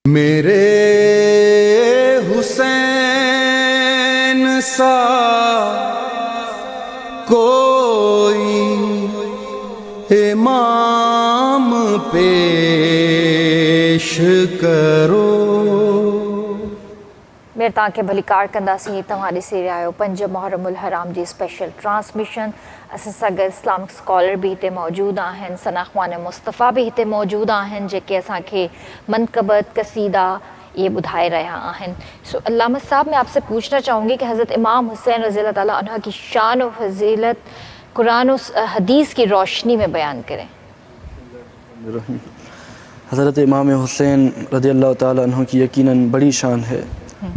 میرے حسین سا کوئی امام پیش کرو. میرے تاکہ بھلی کار کندا سی تمہاری سیرے آئے پنج محرم الحرام دی اسپیشل ٹرانسمیشن اساں سگے اسلامک سکالر بھی ہتے موجود آہن، ثنا خوان مصطفیٰ بھی ہتے موجود آہن جے اساں کے منقبت قصیدہ یہ بدھائے رہا آہن. سو علامہ صاحب میں آپ سے پوچھنا چاہوں گی کہ حضرت امام حسین رضی اللہ تعالیٰ عنہ کی شان و فضیلت قرآن و حدیث کی روشنی میں بیان کریں. حضرت امام حسین رضی اللہ تعالیٰ عنہ کی یقیناً بڑی شان ہے.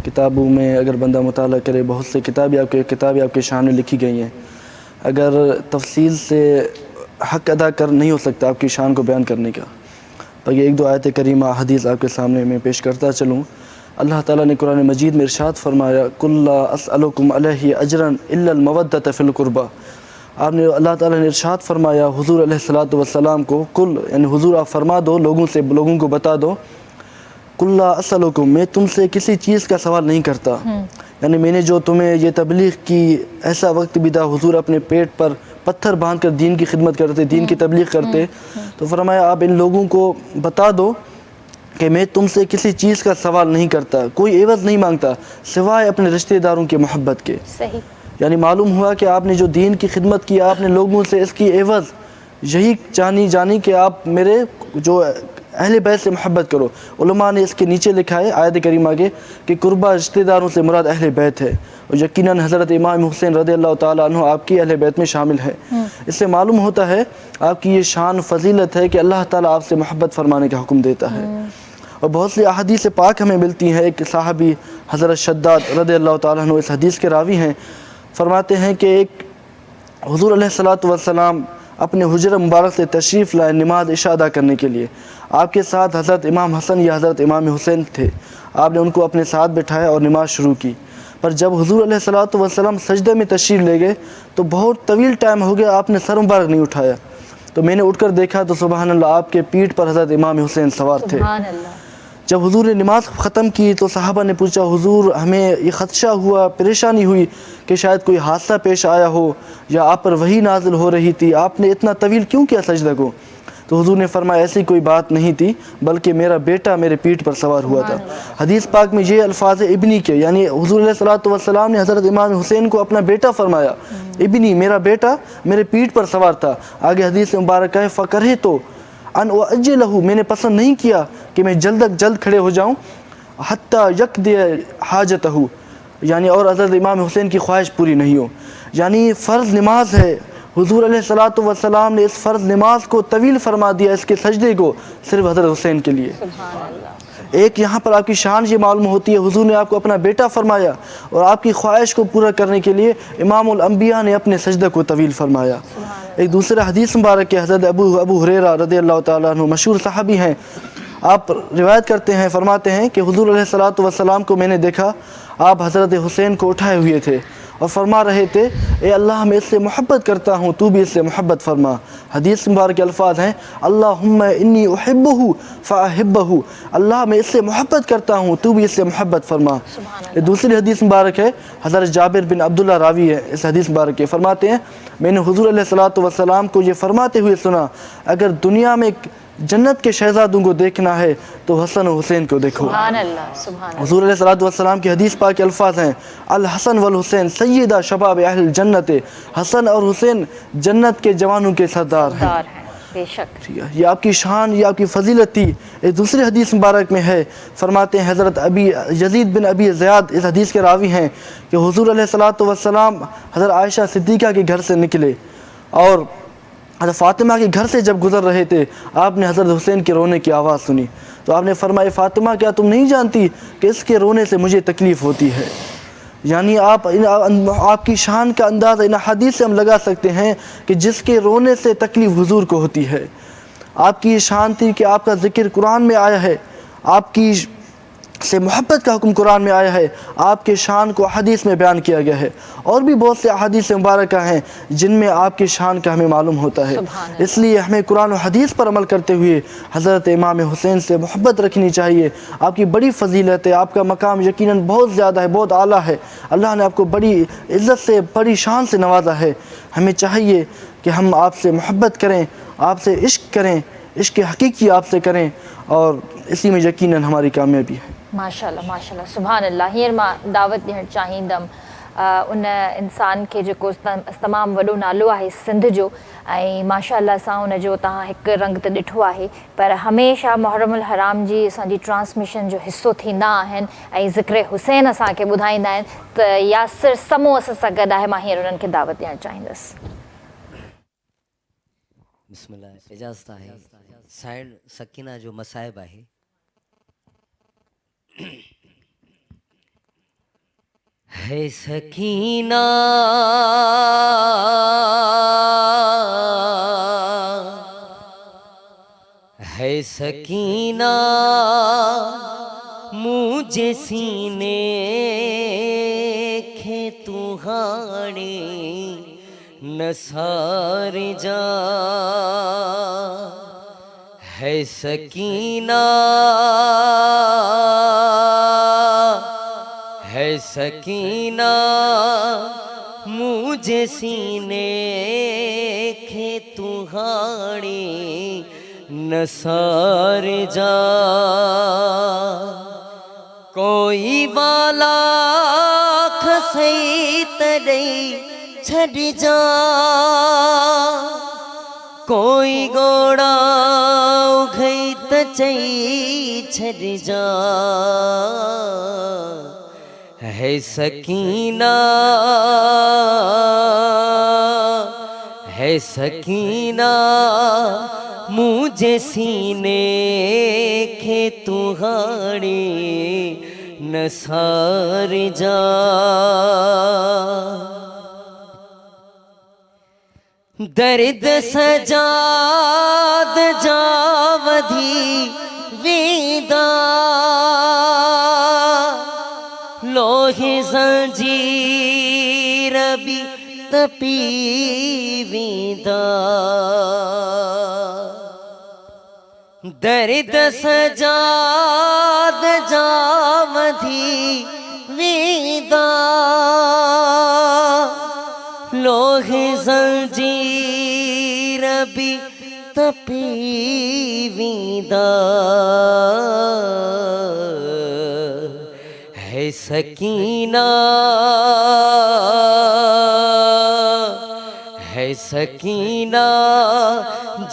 کتابوں میں اگر بندہ مطالعہ کرے بہت سے کتابیں آپ کے شان میں لکھی گئی ہیں. اگر تفصیل سے حق ادا کر نہیں ہو سکتا آپ کی شان کو بیان کرنے کا. پر یہ ایک دو آیت کریمہ حدیث آپ کے سامنے میں پیش کرتا چلوں. اللہ تعالیٰ نے قرآن مجید میں ارشاد فرمایا قُلْ لَا أَسْأَلُكُمْ عَلَيْهِ أَجْرًا إِلَّا الْمَوَدَّةَ فِي الْقُرْبَى. اللہ تعالیٰ نے ارشاد فرمایا حضور علیہ السلام کو قل یعنی حضور آپ فرما دو لوگوں کو بتا دو قُلْ لَا أَسْأَلُكُمْ میں تم سے کسی چیز کا سوال نہیں کرتا. یعنی میں نے جو تمہیں یہ تبلیغ کی ایسا وقت بھی تھا حضور اپنے پیٹ پر پتھر باندھ کر دین کی خدمت کرتے، دین کی تبلیغ کرتے، تو فرمایا آپ ان لوگوں کو بتا دو کہ میں تم سے کسی چیز کا سوال نہیں کرتا، کوئی عوض نہیں مانگتا سوائے اپنے رشتہ داروں کے محبت کے. صحیح. یعنی معلوم ہوا کہ آپ نے جو دین کی خدمت کی آپ نے لوگوں سے اس کی عوض یہی جانی کہ آپ میرے جو اہل بیت سے محبت کرو. علماء نے اس کے نیچے لکھا ہے آیت کریمہ کے کہ قربہ رشتہ داروں سے مراد اہل بیت ہے، اور یقیناً حضرت امام حسین رضی اللہ تعالیٰ عنہ آپ کی اہل بیت میں شامل ہے. اس سے معلوم ہوتا ہے آپ کی یہ شان فضیلت ہے کہ اللہ تعالیٰ آپ سے محبت فرمانے کا حکم دیتا ہے. اور بہت سی احادیث پاک ہمیں ملتی ہیں. ایک صحابی حضرت شداد رضی اللہ تعالیٰ عنہ اس حدیث کے راوی ہیں، فرماتے ہیں کہ ایک حضور علیہ السلام اپنے حجرہ مبارک سے تشریف لائے نماز عشاء ادا کرنے کے لیے. آپ کے ساتھ حضرت امام حسن یا حضرت امام حسین تھے. آپ نے ان کو اپنے ساتھ بٹھایا اور نماز شروع کی. پر جب حضور علیہ السلام سجدے میں تشریف لے گئے تو بہت طویل ٹائم ہو گیا آپ نے سر مبارک نہیں اٹھایا. تو میں نے اٹھ کر دیکھا تو سبحان اللہ آپ کے پیٹھ پر حضرت امام حسین سوار تھے. سبحان اللہ. جب حضور نے نماز ختم کی تو صحابہ نے پوچھا حضور ہمیں یہ خدشہ ہوا، پریشانی ہوئی کہ شاید کوئی حادثہ پیش آیا ہو یا آپ پر وحی نازل ہو رہی تھی، آپ نے اتنا طویل کیوں کیا سجدہ کو؟ تو حضور نے فرمایا ایسی کوئی بات نہیں تھی بلکہ میرا بیٹا میرے پیٹھ پر سوار ہوا تھا. حدیث پاک میں یہ الفاظ ابنی کے، یعنی حضور علیہ السلام نے حضرت امام حسین کو اپنا بیٹا فرمایا. ابنی میرا بیٹا میرے پیٹھ پر سوار تھا. آگے حدیث مبارک ہے فَكَرِهْتُ ان اجلہ میں نے پسند نہیں کیا کہ میں جلد کھڑے ہو جاؤں حتیٰ یقضی حاجتہ، یعنی اور حضرت امام حسین کی خواہش پوری نہیں ہو. یعنی فرض نماز ہے، حضور علیہ السلام نے اس فرض نماز کو طویل فرما دیا اس کے سجدے کو صرف حضرت حسین کے لیے. ایک یہاں پر آپ کی شان یہ معلوم ہوتی ہے حضور نے آپ کو اپنا بیٹا فرمایا اور آپ کی خواہش کو پورا کرنے کے لیے امام الانبیاء نے اپنے سجدہ کو طویل فرمایا. ایک دوسرا حدیث مبارک ہے حضرت ابو ہریرہ رضی اللہ تعالیٰ عنہ مشہور صحابی ہیں، آپ روایت کرتے ہیں فرماتے ہیں کہ حضور علیہ السلام کو میں نے دیکھا آپ حضرت حسین کو اٹھائے ہوئے تھے اور فرما رہے تھے اے اللہ میں اس سے محبت کرتا ہوں تو بھی اس سے محبت فرما. حدیث مبارک کے الفاظ ہیں اللہم انی احبہ فاحبہ، اللہ میں اس سے محبت کرتا ہوں تو بھی اس سے محبت فرما. دوسری حدیث مبارک ہے حضرت جابر بن عبداللہ راوی ہے اس حدیث مبارک کے، فرماتے ہیں میں نے حضور علیہ السلام کو یہ فرماتے ہوئے سنا اگر دنیا میں جنت کے شہزادوں کو دیکھنا ہے تو حسن و حسین کو دیکھو. سبحان اللہ. سبحان اللہ. حضور علیہ السلام کی حدیث پاک کے الفاظ ہیں الحسن والحسین سیدہ شباب اہل الجنت، حسن اور حسین جنت کے جوانوں کے سردار ہیں. بے شک. یہ آپ کی شان یہ آپ کی فضیلت تھی. ایک دوسری حدیث مبارک میں ہے فرماتے ہیں حضرت یزید بن ابی زیاد اس حدیث کے راوی ہیں کہ حضور علیہ السلام حضرت عائشہ صدیقہ کے گھر سے نکلے اور حضرت فاطمہ کے گھر سے جب گزر رہے تھے آپ نے حضرت حسین کے رونے کی آواز سنی تو آپ نے فرمایا فاطمہ کیا تم نہیں جانتی کہ اس کے رونے سے مجھے تکلیف ہوتی ہے. یعنی آپ کی شان کا اندازہ ان حدیث سے ہم لگا سکتے ہیں کہ جس کے رونے سے تکلیف حضور کو ہوتی ہے. آپ کی یہ شان تھی کہ آپ کا ذکر قرآن میں آیا ہے، آپ کی سے محبت کا حکم قرآن میں آیا ہے، آپ کے شان کو حدیث میں بیان کیا گیا ہے، اور بھی بہت سے احادیث مبارکہ ہیں جن میں آپ کی شان کا ہمیں معلوم ہوتا ہے۔ سبحان اللہ۔ اس لیے ہمیں قرآن و حدیث پر عمل کرتے ہوئے حضرت امام حسین سے محبت رکھنی چاہیے۔ آپ کی بڑی فضیلت ہے، آپ کا مقام یقیناً بہت زیادہ ہے، بہت اعلیٰ ہے، اللہ نے آپ کو بڑی عزت سے، بڑی شان سے نوازا ہے۔ ہمیں چاہیے کہ ہم آپ سے محبت کریں، آپ سے عشق کریں، عشق حقیقی آپ سے کریں، اور اسی میں یقیناً ہماری کامیابی ہے۔ ماشاءاللہ ماشاءاللہ سبحان اللہ۔ ہیر ماں دعوت ॾियणु चाहींदमि उन इंसान खे जेको तमामु वॾो नालो आहे सिंध जो, ऐं माशाअल्लाह सां उनजो तव्हां हिकु रंग त ॾिठो आहे, पर हमेशह मुहर्रमुल हराम जी असांजी ट्रांसमिशन जो हिसो थींदा आहिनि ऐं ज़िक्र हुसैन असांखे ॿुधाईंदा आहिनि। त यासिर समूह असां सां गॾु आहे, मां हींअर उन्हनि खे दावत ॾियणु चाहींदसि। बिस्मिल्लाह, इजाज़त आहे। साइड सकीना जो मसाइब आहे। है सकीना है सकीना मुझे सीने खे तू हाणे नसार जा। है सकीना है सकीना मुझे सीने खे तू हाणे नसार जा। कोई वाला खसई तॾहिं छॾ जा, कोई गोड़ा उघई त चई छॾ जा। है सकीना है सकीना मुझे सीने खे तू हाणे नसार जा। दर्द सजाद जा वधी वेंदा, लोहे ज़ंजीर बि तपी वेंदा। दर्द सजाद जा वधी वेंदा, लोहे ज़ंजीर बि तपी वेंदा। है सकीना है सकीना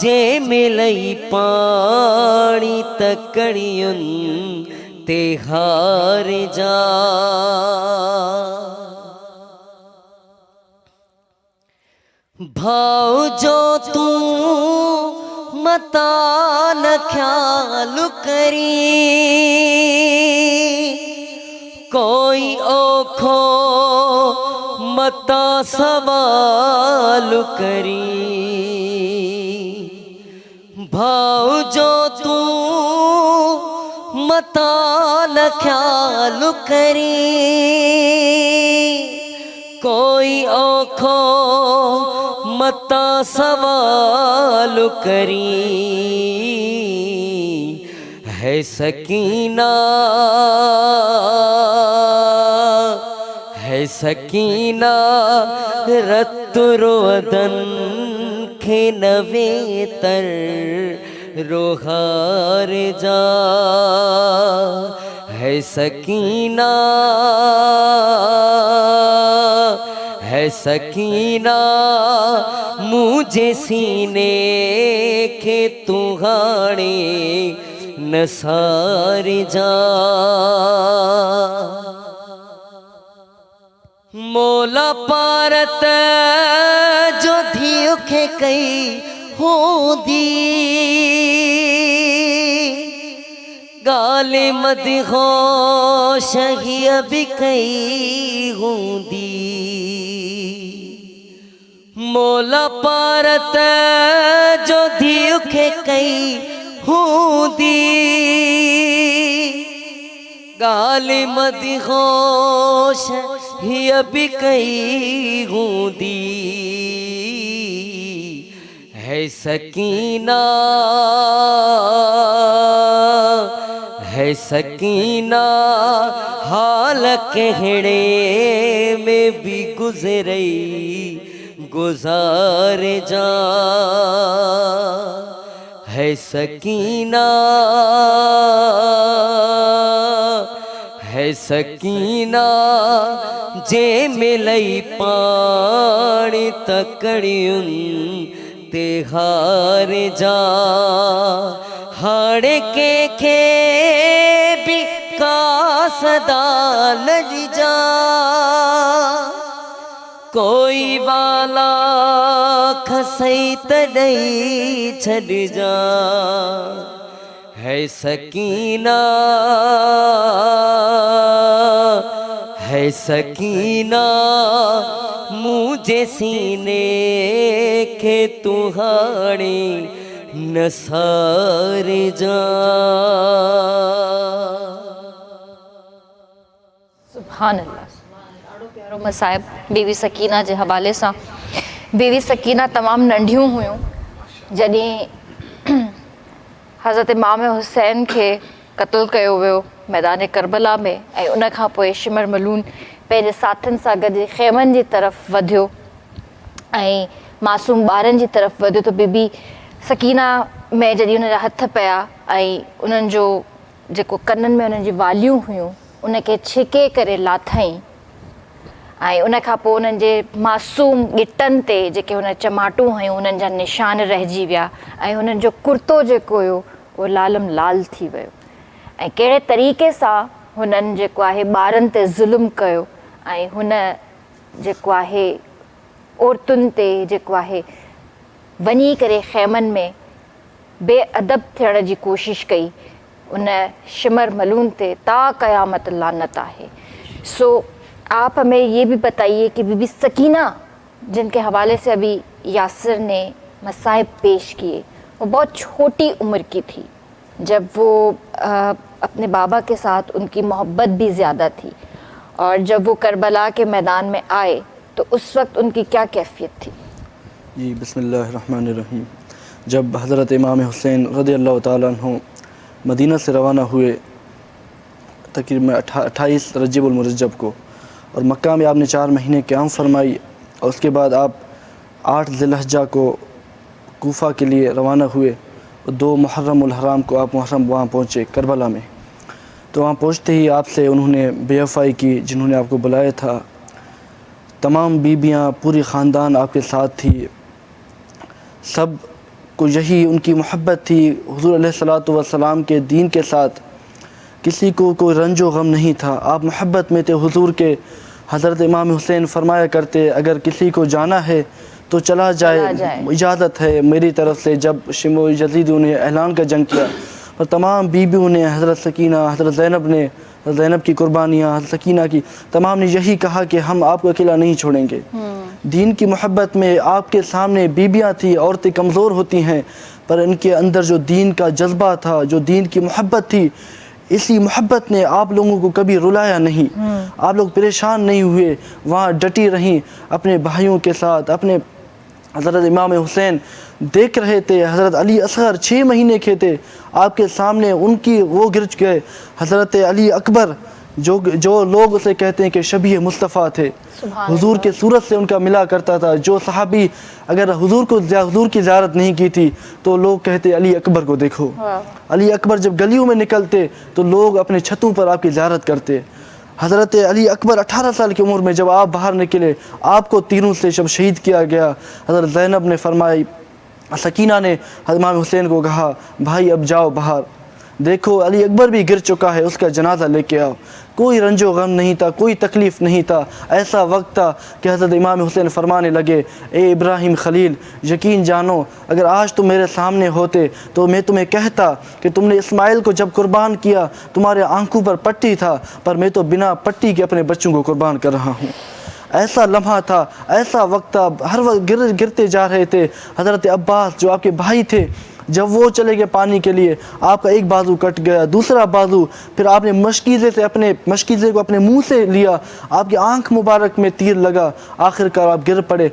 जे मिलई पाणी तकड़ियुनि ते हार जा। भाव जो तू मता न ख्याल करी, कोई ओखो मता सवाल करी। भाव जो तू मता न ख्याल करी, कोई ओखो मता सवाल करी। है सकीना है सकीना रत रोदन खे नवे तर रोहार जा। है सकीना है सकीना मुझे सीने खे तू हाणे नसार जा। मोला पारत जो धीउ खे कई हूंदी, गाले मदहोश हीअ बि कई हूंदी। मोला पारत जो धीउ खे कई हूंदी, گال مدی خوش ہی ابھی کئی گوندی ہے سکینہ ہے سکینہ حال کہڑے میں بھی گزری گزار جا ہے سکینہ ہے سکینہ جے ملئی پانی تکڑیوں تے ہار جا ہاڑ کے بھی کاسدا لج جا کوئی والا کھسئی تڑئی چھڑ جا ہے سکینہ ہے سکینہ مجھے سینے کے تہاڑی نثار جا سبحان اللہ ॾाढो प्यारो मसाइब बीवी सकीना जे हवाले सां। बीवी सकीना तमामु नंढियूं हुयूं जॾहिं हज़रत इमाम हुसैन खे क़त्ल कयो वियो मैदान करबला में, ऐं उन खां पोइ शिमर मलून पंहिंजे साथियुनि सां गॾु ख़ैमनि जी तरफ़ वधियो ऐं मासूम ॿारनि जी तरफ़ वधियो, त बीबी सकीना में जॾहिं उन जा हथ पिया ऐं उन्हनि जो जेको कननि में उन्हनि जी वालियूं हुयूं उनखे छिके करे लाथईं ऐं उन खां पोइ उन्हनि जे मासूम गिटनि ते जेके हुन चमाटूं हुयूं उन्हनि जा निशान रहिजी विया ऐं हुननि जो कुर्तो जेको हुयो उहो लालम लाल थी वियो। ऐं कहिड़े तरीक़े सां हुननि जेको आहे ॿारनि ते ज़ुल्म कयो ऐं हुन जेको आहे औरतुनि ते जेको आहे वञी करे ख़ैमनि में बेअदब थियण जी कोशिश कई, उन शिमर मलून ते ता क़यामत लानत आहे। सो आप हमें ये भी बताइए कि बीबी सकीना जिनके हवाले से अभी यासिर ने मसाइब पेश किए, वो बहुत छोटी उम्र की थी जब वो अपने बाबा के साथ उनकी मोहब्बत भी ज़्यादा थी, और जब वो करबला के मैदान में आए तो उस वक्त उनकी क्या कैफियत थी? जी बिस्मिल्लाहिर्रहमानिर्रहीम। जब हज़रत इमाम हुसैन रज़ी अल्लाह ताला अन्हु मदीना से रवाना हुए तकरीबन 28 रजब उल मुरज्जब को, और मक्का में आपने 4 महीने क़याम फरमाई, और उसके बाद आप 8 ज़िलहज्जा को कूफा के लिए रवाना हुए, और 2 मुहर्रम उल हराम को आप वहाँ पहुँचे करबला में। तो वहाँ पहुँचते ही आपसे उन्होंने बेवफाई की जिन्होंने आपको बुलाया था। तमाम बीबियाँ पूरी ख़ानदान आपके साथ थी, सब को यही उनकी मोहब्बत थी हुज़ूर अलैहिस्सलातु वस्सलाम के दीन के साथ, किसी को कोई रंजो गम नहीं था। आप मोहब्बत में थे हुज़ूर के। हज़रत इमाम हुसैन फरमाया करते अगर किसी को जाना है तो चला जाए, इजाज़त है मेरी तरफ़ से। जब शिमो यज़ीद ने ऐलान का जंग किया और तमाम बीबियों ने, हज़रत सकीना, हज़रत ज़ैनब की कुर्बानियाँ, हज़रत सकीना की, तमाम ने यही कहा कि हम आपको अकेला नहीं छोड़ेंगे। दीन की मोहब्बत में आपके सामने बीबियाँ थी, औरतें कमज़ोर होती हैं, पर इनके अंदर जो दीन का जज्बा था, जो दीन की मोहब्बत थी, इसी मोहब्बत ने आप लोगों को कभी रुलाया नहीं। आप लोग परेशान नहीं हुए, वहाँ डटी रहीं अपने भाइयों के साथ। अपने हज़रत इमाम हुसैन देख रहे थे, हज़रत अली असगर 6 महीने के थे आपके सामने, उनकी वो गिर गए। हज़रत अली अकबर जो लोग उसे कहते हैं कि शबीह मुस्तफ़ा थे, हुजूर के सूरत से उनका मिला करता था। जो सहाबी अगर हुजूर की ज़ियारत नहीं की थी तो लोग कहते अली अकबर को देखो। अली अकबर जब गलियों में निकलते तो लोग अपने छतों पर आपकी ज़ियारत करते। हज़रत अली अकबर 18 साल की उम्र में जब आप बाहर निकले, आपको तीरों से जब शहीद किया गया, हज़रत ज़ैनब ने फरमाई, सकीना ने इमाम हुसैन को कहा भाई अब जाओ बाहर, देखो अली अकबर भी गिर चुका है, उसका जनाजा लेके आओ। कोई रंजो गम नहीं था, कोई तकलीफ़ नहीं था। ऐसा वक्त था कि हज़रत इमाम हुसैन फरमाने लगे, ए इब्राहिम खलील, यकीन जानो अगर आज तुम मेरे सामने होते तो मैं तुम्हें कहता कि तुमने इस्माइल को जब कुर्बान किया तुम्हारे आंखों पर पट्टी था, पर मैं तो बिना पट्टी के अपने बच्चों को कुर्बान कर रहा हूँ। ऐसा लम्हा था, ऐसा वक्त था, हर वक्त गिरते जा रहे थे। हज़रत अब्बास जो आपके भाई थे, جب وہ چلے گئے پانی کے لیے آپ کا ایک بازو کٹ گیا, دوسرا بازو, پھر آپ نے مشکیزے کو اپنے منہ سے لیا, آپ کی آنکھ مبارک میں تیر لگا, آخر کار آپ گر پڑے.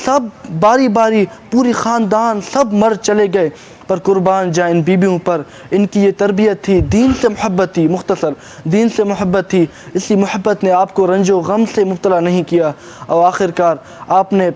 سب باری باری پوری خاندان سب مر چلے گئے, پر قربان جائیں ان بیبیوں پر. ان کی یہ تربیت تھی, دین سے محبت تھی, مختصر دین سے محبت تھی. اسی محبت نے آپ کو رنج و غم سے مبتلا نہیں کیا, اور آخر کار آپ نے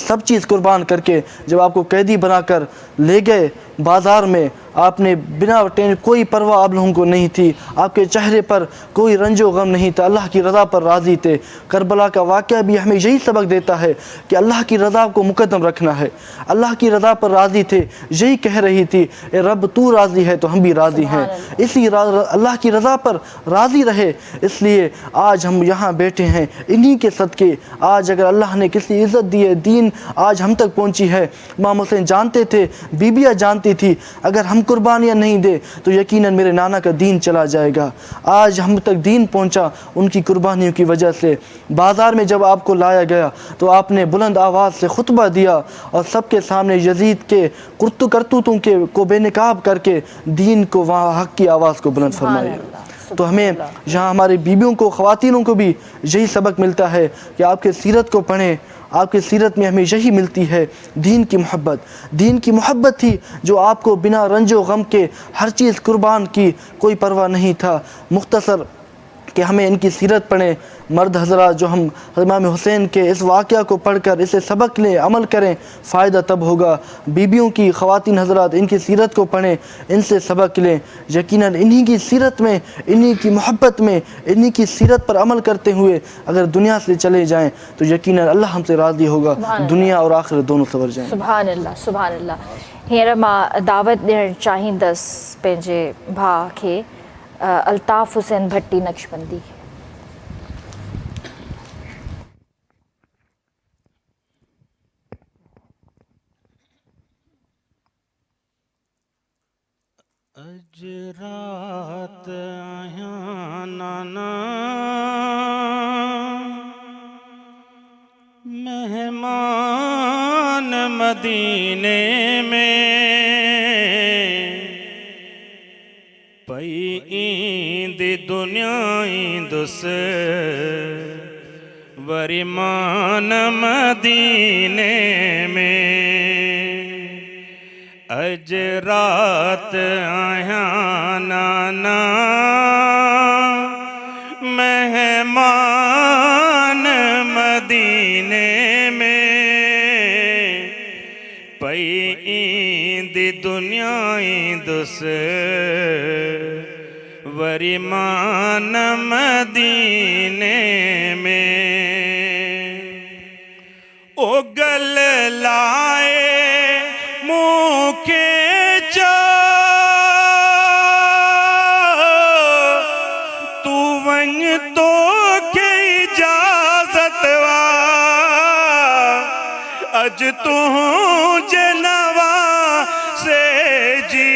سب چیز قربان کر کے جب آپ کو قیدی بنا کر لے گئے بازار میں, آپ نے بنا کوئی پرواہ آپ لوگوں کو نہیں تھی, آپ کے چہرے پر کوئی رنج و غم نہیں تھا, اللہ کی رضا پر راضی تھے. کربلا کا واقعہ بھی ہمیں یہی سبق دیتا ہے کہ اللہ کی رضا کو مقدم رکھنا ہے. اللہ کی رضا پر راضی تھے, یہی کہہ رہی تھی اے رب تو راضی ہے تو ہم بھی راضی ہیں. اسی اللہ کی رضا پر راضی رہے, اس لیے آج ہم یہاں بیٹھے ہیں انہی کے صدقے. آج اگر اللہ نے کسی عزت دی ہے, دین آج ہم تک پہنچی ہے. امام حسین جانتے تھے, بیبیاں جانتی تھی, اگر ہم قربانیاں نہیں دے تو یقیناً میرے نانا کا دین چلا جائے گا. آج ہم تک دین پہنچا ان کی قربانیوں کی وجہ سے. بازار میں جب آپ کو لایا گیا تو آپ نے بلند آواز سے خطبہ دیا اور سب کے سامنے یزید کے کرتوتوں کو بے نقاب کر کے دین کو, وہاں حق کی آواز کو بلند فرمایا. تو ہمیں یہاں ہماری بیبیوں کو, خواتینوں کو بھی یہی سبق ملتا ہے کہ آپ کے سیرت کو پڑھیں. آپ کی سیرت میں ہمیں یہی ملتی ہے دین کی محبت. دین کی محبت تھی جو آپ کو بنا رنج و غم کے ہر چیز قربان کی, کوئی پرواہ نہیں تھا. مختصر کہ ہمیں ان کی سیرت پڑھیں. مرد حضرات جو ہم امام حسین کے اس واقعہ کو پڑھ کر اسے سبق لیں, عمل کریں, فائدہ تب ہوگا. بیبیوں کی, خواتین حضرات ان کی سیرت کو پڑھیں, ان سے سبق لیں. یقیناً انہی کی سیرت میں, انہی کی محبت میں, انہی کی سیرت پر عمل کرتے ہوئے اگر دنیا سے چلے جائیں تو یقیناً اللہ ہم سے راضی ہوگا, دنیا اور آخرت دونوں سنور جائیں. سبحان اللہ, سبحان اللہ. ہیر मां दावत ॾियणु चाहींदसि पंहिंजे भाउ खे अल्ताफ़ हुसैन भट्टी नक्शबंदी. अज रात आया नाना मेहमान मदीने में, पई ईंदी दुनिया ईंदुस वरी मान मदीने में. अज रात आया नाना मेहमान मदीने में, पई ईंदी दुनिया ईंदुस वरी मान मदीने में. ओ गल लाए मुँह के जा तू वंज तो के इजाजत वा, अज तू जनवा से जी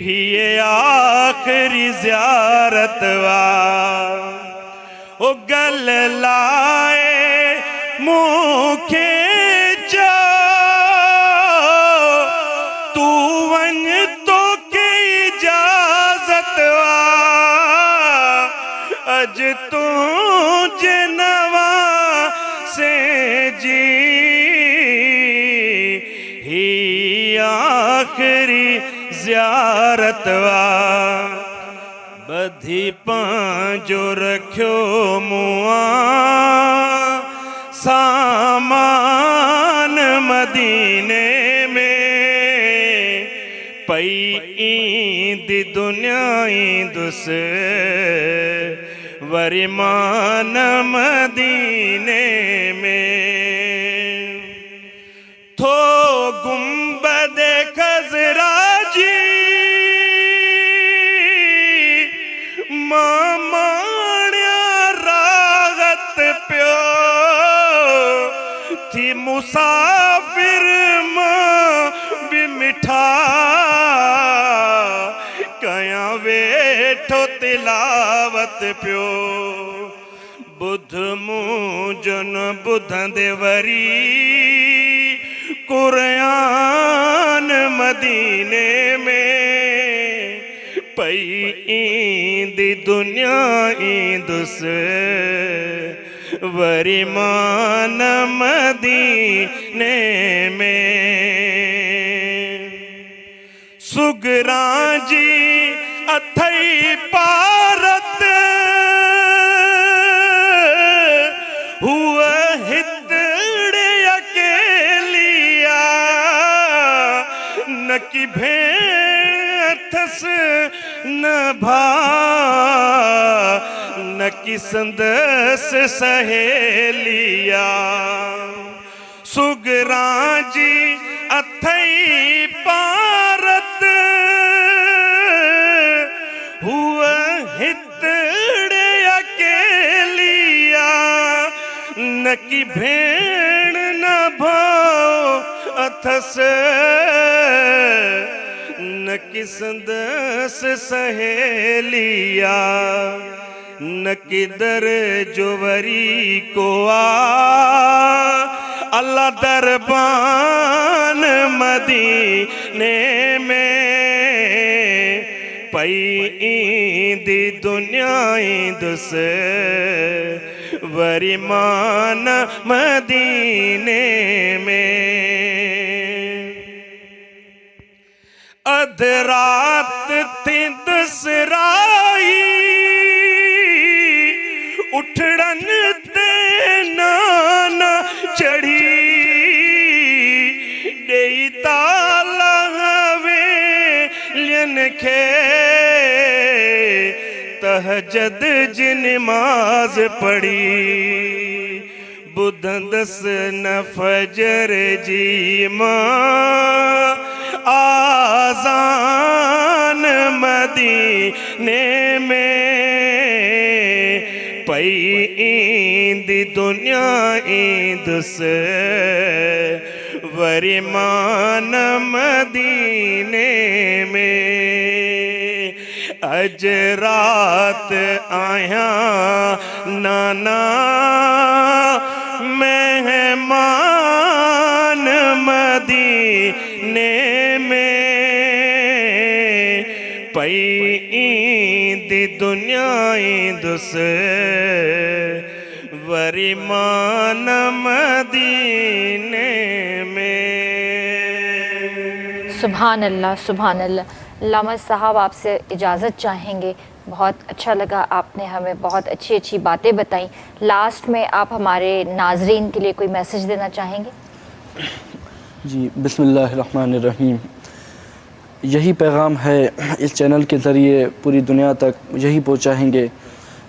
ये आखिरी ज़ियारत वा. ओ गल लाए मुँह के जा तू वंज तो के इजाजत वा, अज तू जनवा से जी ही आखिरी ज़ियारत वा. बधी पांजो रखियो मुआ सामान मदीने में, पई ईंदी दुनिया ईंदुस वरी मान मदीने में. थो गुंबद खजरा जी मामाण्या रागत प्यो थी मुसाफिर मां भी मिठा कया वेठो तिलावत प्यो. बुध मुंहिंजो न ॿुधंदे वरी कुरान मदीने में पई ईंदी दुनिया ईंदुस वरिमान मदीने में सुगरां जी अथई पारत हुआ हितड़े अकेलिया न की भेड़ थस न भा न की संदस सहेलिया सुगरां जी अथई पारत हुआ हितड़े अकेलिया न की भेड़ न भाव अथस न की संदस सहेलिया न किधर जोवरी को अल्लाह दरबान मदीने में पई ईंदी दुनिया ईंदुस वरिमान मदीने में अधरात थी दसराई उठड़न ते नाना चढ़ी डेई ताला हवेलियन खे तहजद जी नमाज पढ़ी बुधंदस न फजर जी मां आज़ान मदीने में पई ईंदी दुनिया ईंदुस वरिमान मदीने में अज रात आया नाना मेहमान मदीने में पई ईंदी दुनिया ईंदुस वरिमान मदीने में। सुभान अल्लाह, सुभान अल्लाह। अल्लामा साहब आपसे इजाज़त चाहेंगे। बहुत अच्छा लगा, आपने हमें बहुत अच्छी अच्छी बातें बताई। लास्ट में आप हमारे नाजरीन के लिए कोई मैसेज देना चाहेंगे? जी, बिस्मिल्लाहिर्रहमानिर्रहीम। यही पैगाम है इस चैनल के ज़रिए पूरी दुनिया तक यही पहुँचाएँगे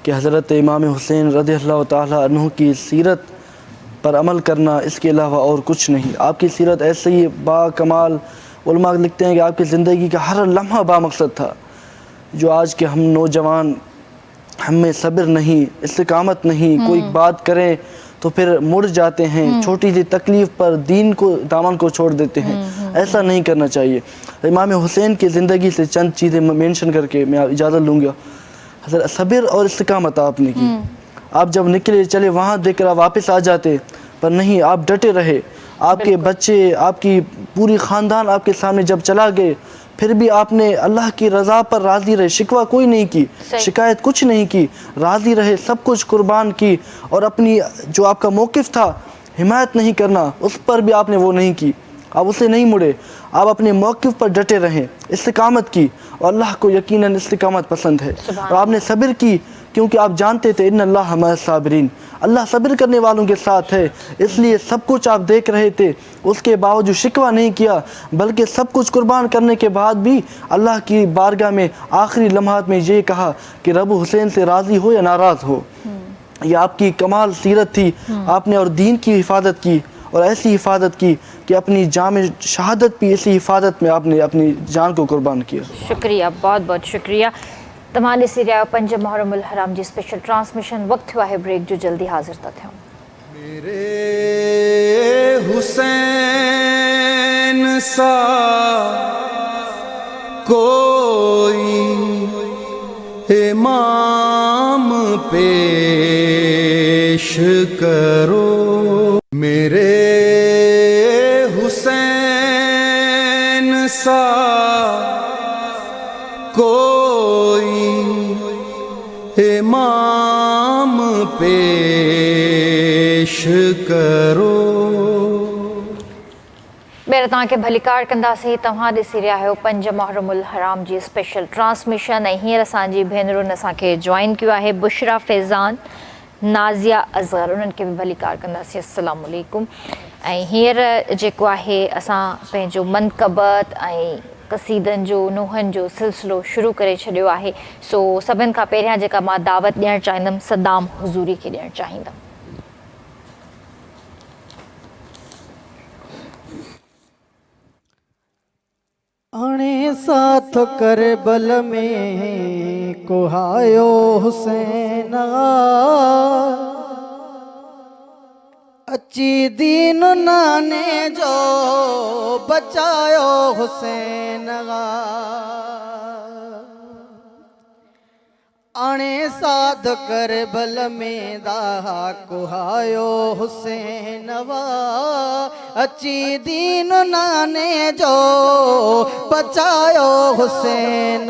कि हज़रत इमाम हुसैन रज़ियल्लाहु ताला अन्हु की सीरत पर अमल करना, इसके अलावा और कुछ नहीं। आपकी सीरत ऐसे ही बाकमाल, उलमा लिखते हैं कि आपकी ज़िंदगी का हर लम्हा बामकसद था। जो आज के हम नौजवान, हम में सब्र नहीं, इस्तिकामत नहीं, कोई बात करें तो फिर मुड़ जाते हैं, छोटी सी तकलीफ़ पर दीन को, दामन को छोड़ देते हैं। ऐसा नहीं करना चाहिए। इमाम हुसैन की ज़िंदगी से चंद चीज़ें मेंशन करके मैं इजाज़त लूँगा। हज़रत सब्र और इस्तिकामत आपने की। आप जब निकले चले वहाँ देखकर आप वापस आ जाते, पर नहीं, आप डटे रहे। आपके बच्चे, आपकी पूरी ख़ानदान आपके सामने जब चला गए, फिर भी आपने अल्लाह की रज़ा पर राज़ी रहे, शिकवा कोई नहीं की, शिकायत कुछ नहीं की, राज़ी रहे, सब कुछ कुर्बान की। और अपनी जो आपका मौक़िफ़ था हिमायत नहीं करना, उस पर भी आपने वो नहीं की, आप उससे नहीं मुड़े। आप अपने मौक़िफ़ पर डटे रहें, इस्तिकामत की, और अल्लाह को यकीनन इस्तिकामत पसंद है। और आपने सब्र की, क्योंकि आप जानते थे इन्नल्लाह मअस साबिरीन, अल्लाह सब्र करने वालों के साथ है। इसलिए सब कुछ आप देख रहे थे, उसके बावजूद शिकवा नहीं किया, बल्कि सब कुछ कुर्बान करने के बाद भी अल्लाह की बारगाह में आखिरी लम्हात में ये कहा कि रब हुसैन से राज़ी हो या नाराज़ हो। ये आपकी कमाल सीरत थी। आपने और दीन की हिफाजत की, और ऐसी हिफाजत की कि अपनी जाम शहादत भी इसी हिफाजत में आपने अपनी जान को कुर्बान किया। शुक्रिया, बहुत बहुत शुक्रिया। तमाम सीरिया पंज मुहर्रमुल हराम जी स्पेशल ट्रांसमिशन। वक्त हुआ है ब्रेक, जो जल्दी हाजिर तक है। मेरे हुसैन सा कोई इमाम पेश करो, मेरे हुसैन पेश करो। ॿीहर तव्हांखे भलीकार कंदासीं। तव्हां ॾिसी रहिया आहियो 5 मुहर्रमुल हराम जी स्पेशल ट्रांसमिशन ऐं हींअर असांजी भेनरुनि असांखे जॉइन कयो आहे बुशरा फैज़ान, नाज़िया असगर, उन्हनि खे बि भलीकार कंदासीं। अस्सलाम वालेकुम। ऐं हींअर जेको आहे असां पंहिंजो मनक़बत ऐं क़सीदनि जो नुहनि जो सिलसिलो शुरू करे छॾियो आहे। सो सभिनि खां पहिरियां जेका मां दावत ॾियणु चाहींदमि सद्दाम हुज़ूरी खे ॾियणु चाहींदमि। आणे साथ करबल में कुहायो हुसैन अची दीन नाने जो बचायो हुसैन आणे साध करबल में दाहा कुहायो हुसैन अची दीन नाने जो बचायो हुसैन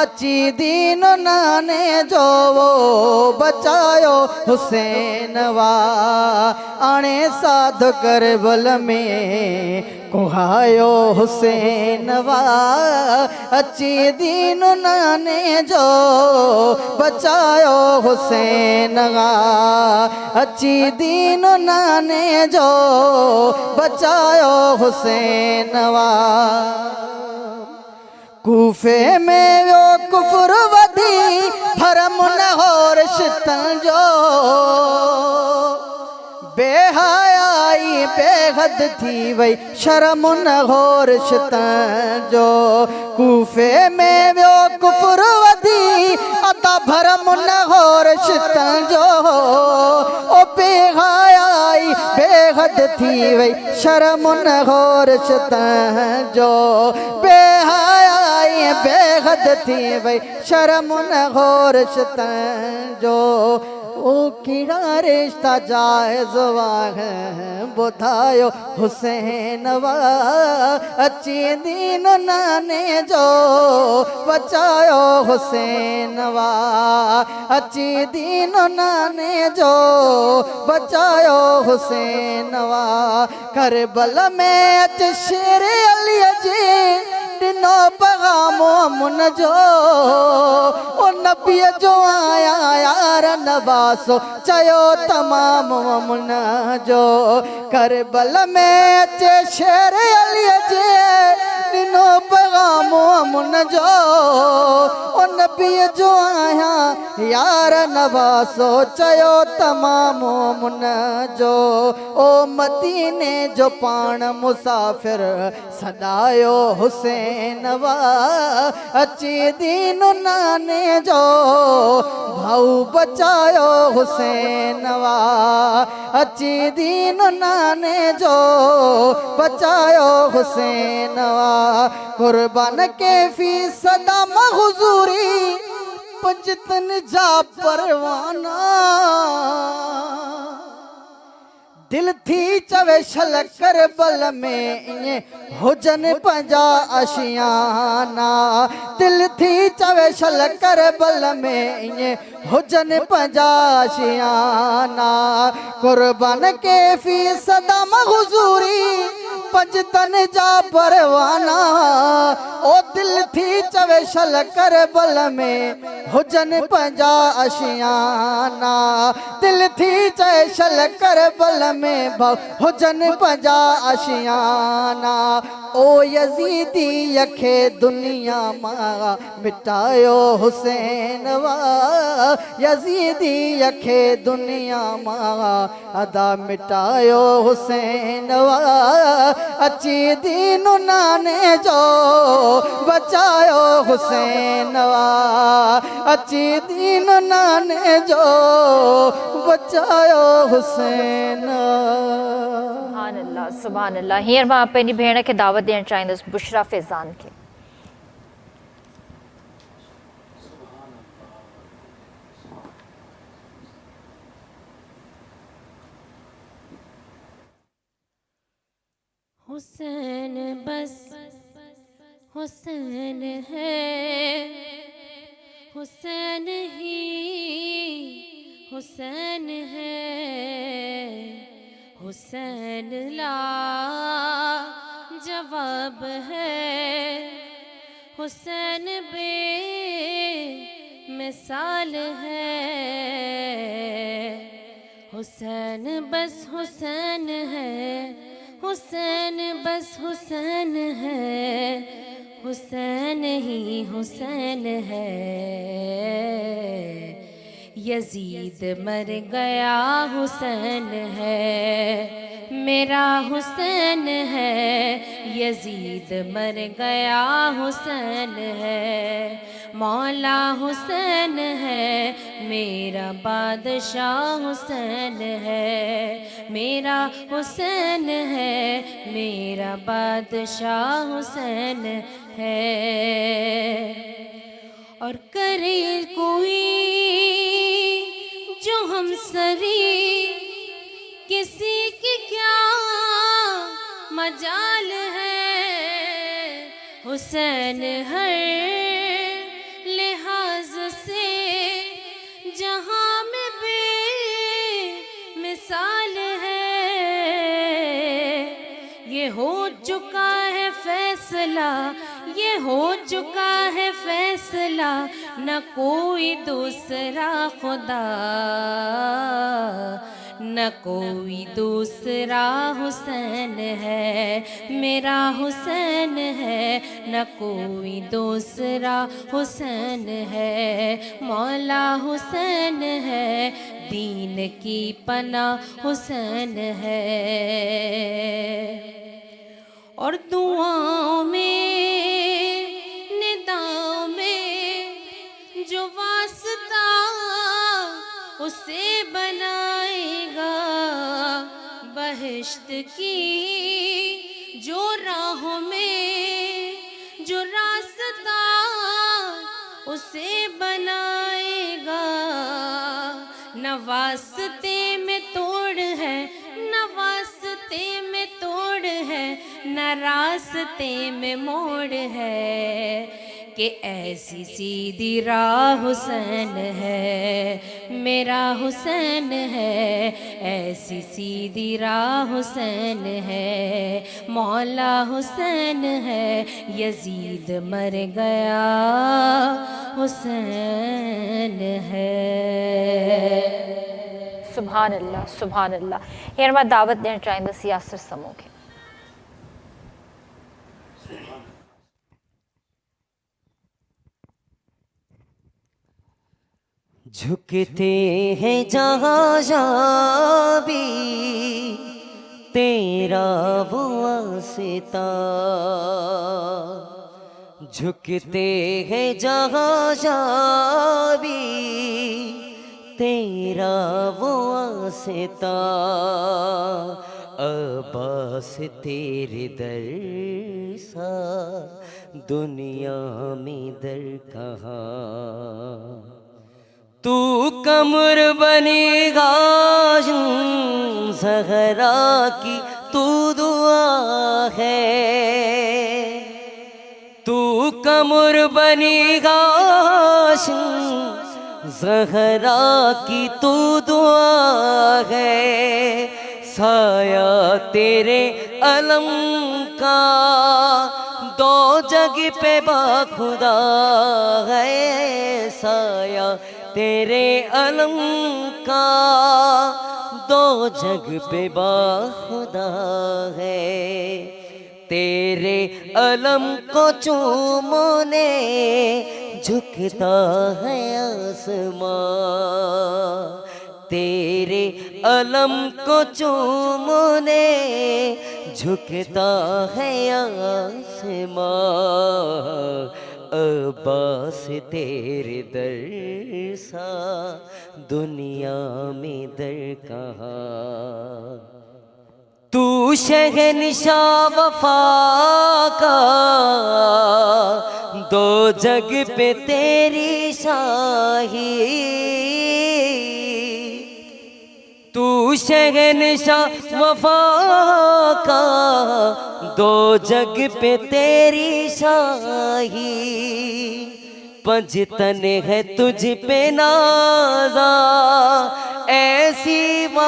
अची दीन नाने जो बचायो हुसैन आणे साध करबल में कुहायो हुसैन अची दीन नाने जो बचायो हुसैन अची दीन नाने जो बचायो हुसैन कूफे में वो कुफर वधी भरम न हो रिश्तन जो बेहयाई बेहद थी वई शर्म न हो रिश्तन जो कूफे में वो कुफर वधी अता भरम न हो रिश्तन जो ओ बेहयाई बेहद थी वई शर्म न हो रिश्तन जो बेहयाई बेहद थी वई शर्म न हो रिश्तन जो ओ किड़ा रिश्ता जायज़ है बुधायो हुसैन अची दीन नाने जो बचायो हुसैन अची दीन नाने जो बचायो हुसैन करबल में अच शेर अली जी दिनो पैगामो मुन जो ओ नबी जो आया यार नवासो चयो तमाम मुन जो करबल में अचे शेर अली जे दिनो पैगामो मुन जो ओ नबी जो आया यार नवासो चयो तमाम मुन जो ओ मदीने जो पान मुसाफिर सदायो हुसैन अची दीन नाने जो भाऊ बचायो हुसैन अची दीन नाने जो बचायो हुसैन कुर्बान के फी सदाम हुजूरी पंजतन जा परवाना दिल थी चवे शल करबल में इए हुजन पंजा आशियाना दिल थी चवे शल करबल में इए हुजन पंजा आशियाना कुर्बान के फी सदाम हुजूरी पंजतन जा परवाना ओ दिल थी चवे शल करबल में हुजन पंजा आशियाना दिल थी चवे शल करबल में हुजन पंजा आशियाना ओ यजीदी यखे दुनिया मां मिटायो हुसैन यजीदी यखे दुनिया मां अदा मिटायो हुसैन अची दीन नाने जो बचायो हुसैन अची दीन नाने जो बचायो हुसैन सुभान अल्लाह सुभान अल्लाह। हींअर मां पंहिंजी भेण खे दावत ॾियणु चाहींदुसि बुशरा फैज़ान खे। हुसैन बस हुसैन है हुसैन ही حسین ہے حسین لا جواب ہے حسین بے مثال ہے حسین بس حسین ہے حسین بس حسین ہے حسین ہی حسین ہے یزید مر گیا حسین ہے میرا حسین ہے یزید مر گیا حسین ہے مولا حسین ہے میرا بادشاہ حسین ہے میرا حسین ہے میرا بادشاہ حسین ہے اور کرے کوئی جو ہم سری کسی کی کیا مجال ہے حسین ہر لحاظ سے جہاں میں بے مثال ہے یہ ہو چکا ہے فیصلہ یہ ہو چکا ہے فیصلہ نہ کوئی دوسرا خدا نہ کوئی دوسرا حسین ہے میرا حسین ہے نہ کوئی دوسرا حسین ہے مولا حسین ہے دین کی پناہ حسین ہے اور دعاؤں میں نداؤں میں جو واسطہ اسے بنائے گا بہشت کی جو راہوں میں جو راستہ اسے بنائے گا نہ واسطے میں توڑ ہے نہ واسطے میں توڑ ہے نہ راستے میں موڑ ہے کہ ایسی سیدھی راہ حسین ہے میرا حسین ہے ایسی سیدھی راہ حسین ہے مولا حسین ہے یزید مر گیا حسین ہے سبحان اللہ سبحان اللہ. یہ ہمارا دعوت دینا چاہیں گے سیاست سموں کے. جھکتے ہیں جہاں جہاں بھی تیرا وہ واسطہ جھکتے ہیں جہاں جہاں بھی تیرا وہ واسطہ عباس تیرے در سا دنیا میں در کہاں تو کمر بنے گا زہرا کی تو دعا ہے تو کمر بنے گا زہرا کی تو دعا ہے سایہ تیرے علم کا دو جگ پہ باخدا ہے سایہ تیرے علم کا دو جگ پہ باخدا ہے تیرے علم کو چومنے جھکتا ہے آسمان تیرے علم کو چومنے جھکتا ہے آسمان عباس تیرے در سا دنیا میں در کہاں تو شہنشاہ وفا کا دو جگ پہ تیری شاہی تو شہنشاہ وفا کا دو جگ پہ تیری شاہی پنجتن ہے تجھ پہ نازا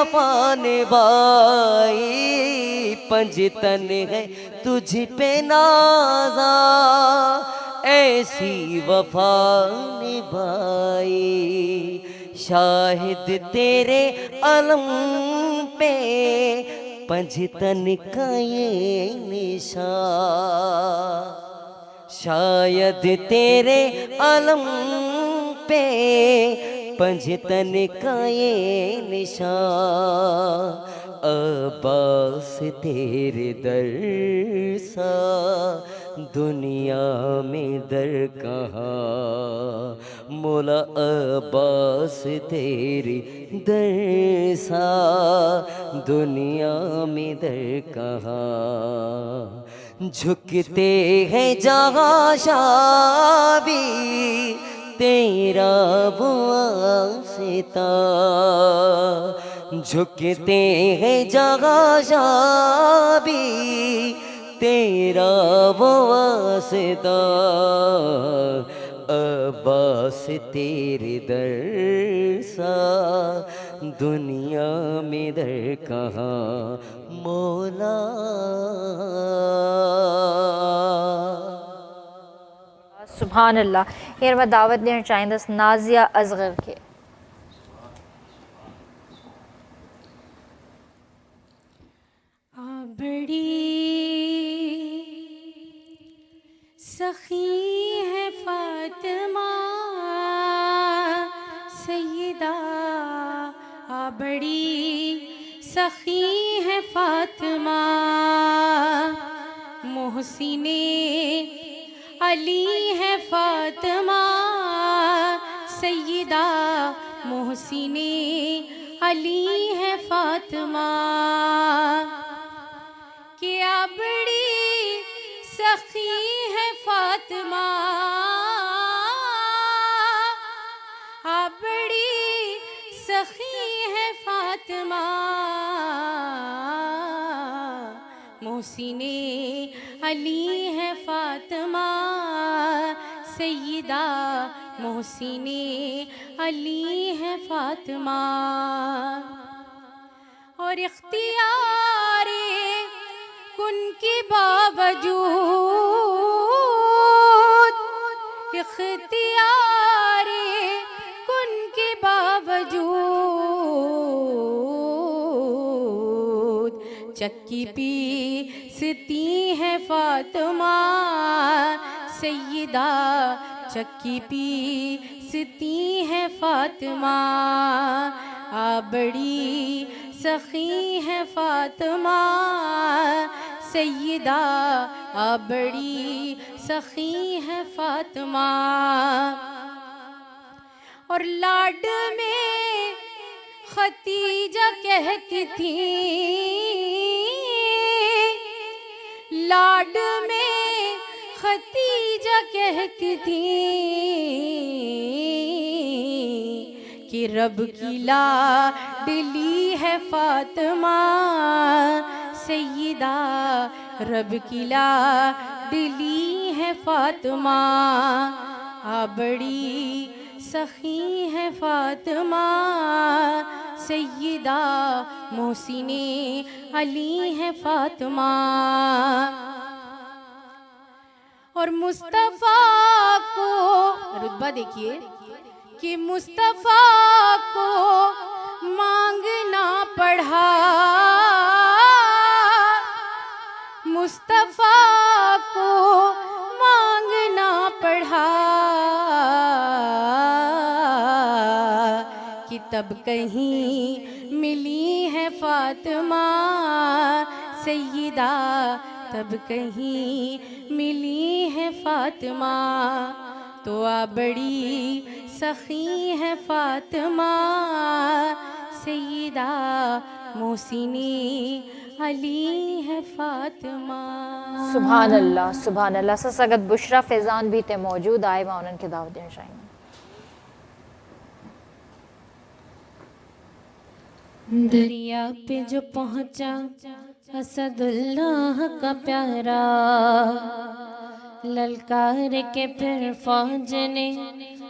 وفا نبھائی پنجتن ہے تجھ پہ نازا ایسی وفا نبھائی شاہد تیرے علم پہ پنجتن کا یہ نشان شاید تیرے علم پہ پنجتن کا یہ نشان عباس تیرے در سا دنیا میں در کہاں مولا عباس تیرے در سا دنیا میں در کہاں جھکتے ہیں جہاں شابی تیرا واسطہ جھکتے ہیں جہاں شابی تیرا واسطہ عباس تیرے در سا دنیا میں در کہاں مولا سبحان اللہ. ہیر میں دعوت دین چاہیندس نازیہ اصغر کے. بڑی سخی ہے فاطمہ سیدہ بڑی سخی ہے فاطمہ محسن علی ہے فاطمہ سیدہ محسن علی ہے فاطمہ کیا بڑی سخی ہے فاطمہ بڑی سخی ہے فاطمہ محسن علی ہے فاطمہ سیدہ محسن علی ہے فاطمہ اور اختیار کن کے باوجود اختیار کن کے باوجود چکی پیستی ہے فاطمہ سیدہ چکی پیستی ہے فاطمہ بڑی سخی ہے فاطمہ سیدہ بڑی سخی ہے فاطمہ اور لاڈ میں ختیجہ کہتی تھی لاڈ میں ختیجہ کہتی تھی کہ رب کی لاڈلی ہے فاطمہ سیدہ رب کی لاڈلی ہے فاطمہ بڑی سخی ہے فاطمہ سیدہ محسن علی ہے فاطمہ اور مصطفیٰ کو رتبہ دیکھیے کہ مصطفیٰ کو مانگنا پڑا مصطفیٰ کو مانگنا پڑا کہ تب کہیں ملی ہے فاطمہ سیدہ تب کہیں ملی ہے فاطمہ تو بڑی سخی ہے فاطمہ سیدہ محسن علی ہے فاطمہ. سبحان اللہ سبحان اللہ. سسگت بشرا فیضان بھی تے موجود آئے میں انہوں کی دعوت دینا چاہیے. دریا پہ جو پہنچا اسد اللہ کا پیارا للکار کے پھر فوج نے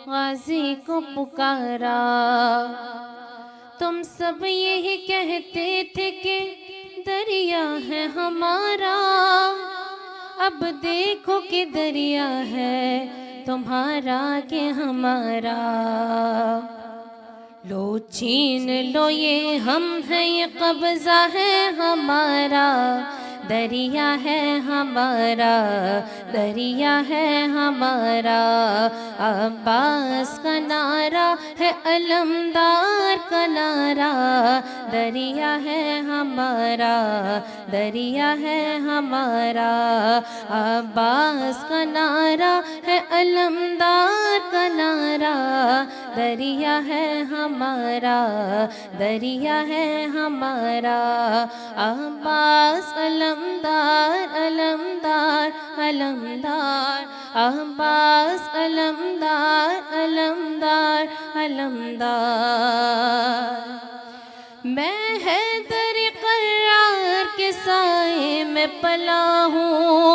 غازی کو پکارا तुम सब यही कहते थे कि दरिया है हमारा, अब देखो कि दरिया है तुम्हारा कि हमारा। लो छीन लो ये हम हैं, ये कब्जा है हमारा, दरिया है हमारा, दरिया है हमारा। अब्बास का नारा है अलमदार का नारा, दरिया है हमारा, दरिया है हमारा। अब्बास का नारा है अलमदार का नारा, दरिया है हमारा, दरिया है हमारा। अब्बास अलमदार अलमदार अलमदार, अब्बास अलमदार अलमदार अलमदार। मैं हैदर करार के साए में पला हूँ,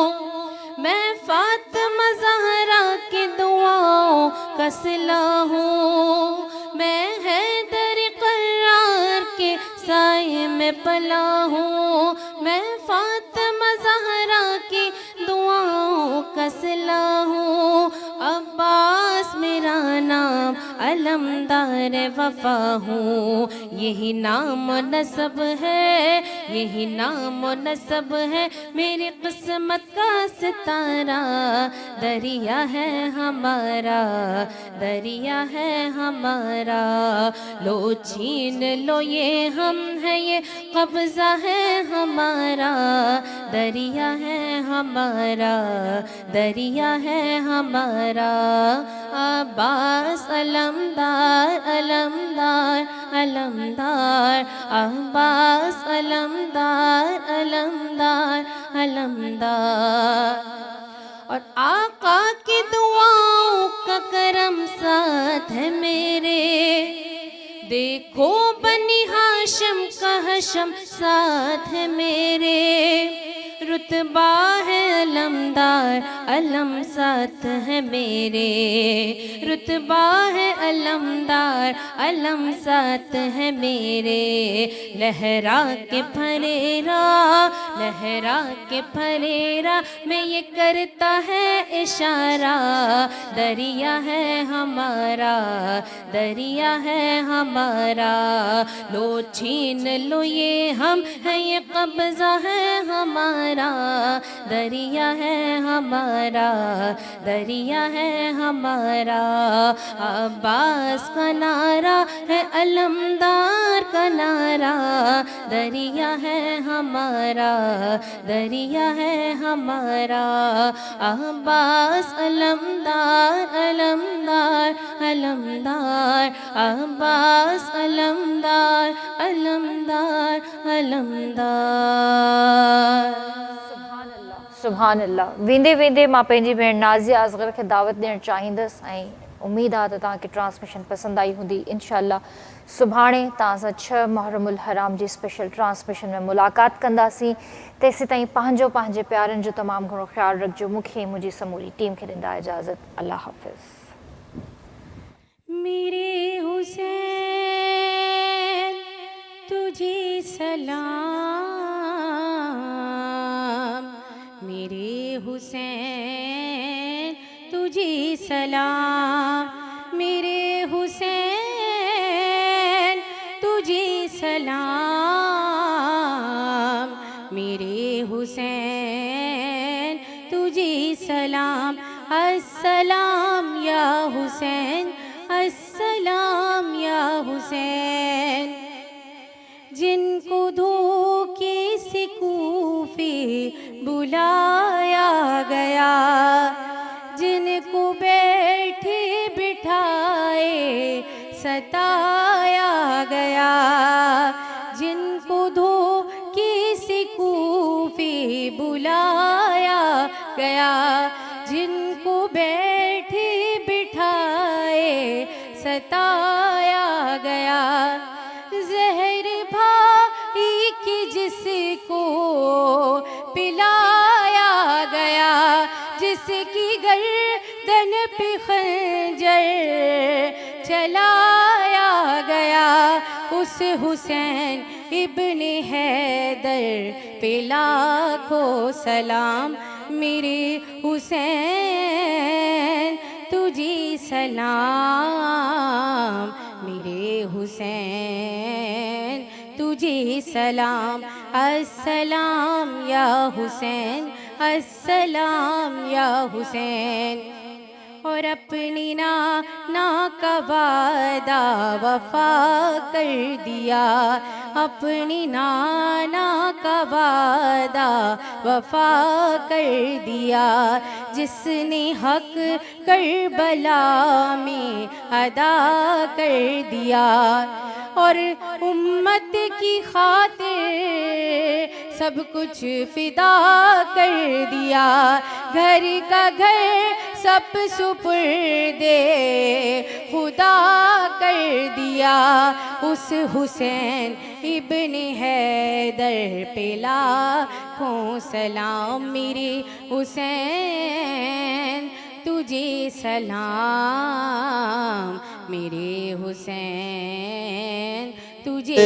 मैं फातिमा ज़हरा की दुआओं का सिला हूँ। मैं हैदर करार के साए में पला हूँ, मैं फातिमा ज़हरा की दुआओं का सिला हूँ। अब्बास मेरा नाम अलमदार वफा हूँ, यही नाम नसब है, यही नाम नसब है मेरी किस्मत का सितारा। दरिया है हमारा, दरिया है हमारा। लो छीन लो ये हम है, ये कब्जा है हमारा, दरिया है हमारा, दरिया है हमारा। अब्बास अलमदार अलमदार अलमदार, अब्बास अलमदार अलमदार अलमदार। और आका की दुआओं का करम साथ है मेरे, देखो बनी हाशिम का हशम साथ है मेरे। रुतबा है अलमदार अलम साथ है मेरे, रुतबा है अलमदार अलम साथ है मेरे। लहरा के फरेरा, लहरा के फरेरा में ये करता है इशारा। दरिया है हमारा, दरिया है हमारा। लो छीन लो ये हम है, ये कब्जा है हमारा, दरिया है हमारा, दरिया है हमारा। अब्बास का नारा है अलमदार का नारा, दरिया है हमारा, दरिया है हमारा। अब्बास अलमदार अलमदार अलमदार, अब्बास अलमदार अलमदार अलमदार। सुभान अल्लाह। वेंदे वेंदे मां पंहिंजी भेण नाज़िया असगर खे दावत ॾियणु चाहींदसि ऐं उमेद आहे त तव्हांखे ट्रांसमिशन पसंदि आई हूंदी। इंशाअल्लाह सुभाणे तव्हां सां 6 मुहर्रमुल हराम जी स्पेशल ट्रांसमिशन में मुलाक़ात कंदासीं। तेसीं ताईं पंहिंजे प्यारनि जो तमामु घणो ख़्यालु रखिजो। मूंखे ऐं मुंहिंजी समूरी टीम खे ॾींदा इजाज़त। अल्लाह हाफ़िज़। मेरे हुसैन तुझे सलाम, मेरे हुसैन तुझे सलाम, मेरे हुसैन तुझे सलाम, मेरे हुसैन तुझे सलाम। अस्सलाम या हुसैन, अस्सलाम या हुसैन। जिनको धोखे से कूफे बुलाया गया, जिनको बैठे बिठाए सताया गया, जिनको धोखे से कूफे बुलाया गया, जिनको बैठे बिठाए सताया गया। जहर भाई की जिसको पिलाया गया, जिसकी गर्दन पे खंजर चलाया गया, اس حسین ابن حیدر پہ لاکھوں سلام میرے حسین تجھے سلام میرے حسین تجھے سلام السلام یا حسین السلام یا حسین اور اپنی نانا کا وعدہ وفا کر دیا اپنی نانا کا وعدہ وفا کر دیا جس نے حق کربلا میں ادا کر دیا اور امت کی خاطر سب کچھ فدا کر دیا گھر کا گھر سب سپرد خدا کر دیا اس حسین ابن حیدر پہ لاکھوں سلام میرے حسین تجھے سلام میرے حسین تجھے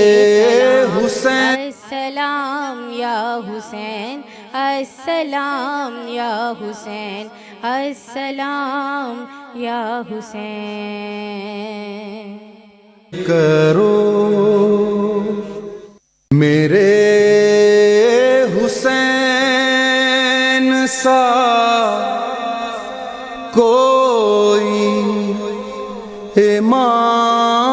سلام السلام یا حسین السلام یا حسین السلام یا حسین کرو میرے حسین سا کوئی امام